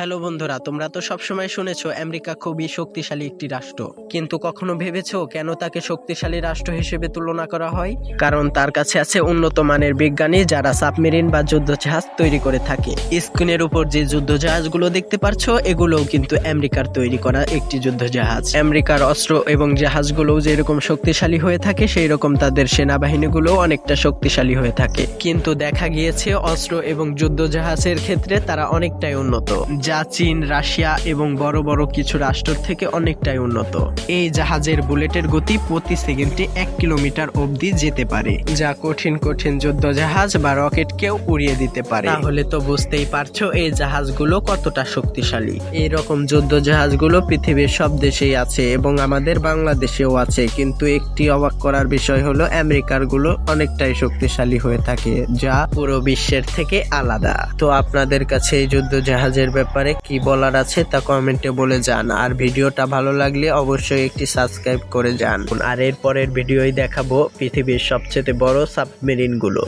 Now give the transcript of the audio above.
Hello বন্ধুরা, তোমরা তো সবসময় শুনেছো আমেরিকা খুবই শক্তিশালী একটি রাষ্ট্র, কিন্তু কখনো ভেবেছো কেন তাকে শক্তিশালী রাষ্ট্র হিসেবে তুলনা করা হয়? কারণ তার কাছে আছে উন্নত মানের বিজ্ঞানী যারা সাবমেরিন বা যুদ্ধজাহাজ তৈরি করে থাকে। স্ক্রিনের উপর যে যুদ্ধজাহাজগুলো দেখতে পারছো এগুলোও কিন্তু আমেরিকার তৈরি করা একটি যুদ্ধজাহাজ। আমেরিকার অস্ত্র এবং জাহাজগুলো যেরকম শক্তিশালী হয়ে থাকে সেই রকম তাদের সেনাবাহিনীগুলো অনেকটা শক্তিশালী হয়ে থাকে, কিন্তু দেখা গিয়েছে অস্ত্র এবং যুদ্ধজাহাজের ক্ষেত্রে তারা অনেকটাই উন্নত, যা চীন, রাশিয়া এবং বড় বড় কিছু রাষ্ট্র থেকে অনেকটাই উন্নত। এই জাহাজের বুলেটের গতি প্রতি সেকেন্ডে 1 কিলোমিটার অবধি যেতে পারে, যা কঠিন কঠিন যুদ্ধজাহাজ বা রকেটকেও উড়িয়ে দিতে পারে। তাহলে তো বুঝতেই পারছো এই জাহাজগুলো কতটা শক্তিশালী। এইরকম যুদ্ধজাহাজগুলো পৃথিবীর সব দেশেই আছে এবং আমাদের বাংলাদেশেও আছে, কিন্তু একটি অবাক করার বিষয় হলো আমেরিকার গুলো অনেকটাই শক্তিশালী হয়ে থাকে, যা পুরো বিশ্বের থেকে আলাদা। তো আপনাদের কাছে এই যুদ্ধজাহাজের ব্যাপারে কি বলার আছে তা কমেন্টে বলে যান, আর ভিডিওটা ভালো লাগলে অবশ্যই একটি সাবস্ক্রাইব করে যান। আর এর পরের ভিডিওই দেখাবো পৃথিবীর সবচেয়ে বড় সাবমেরিন গুলো।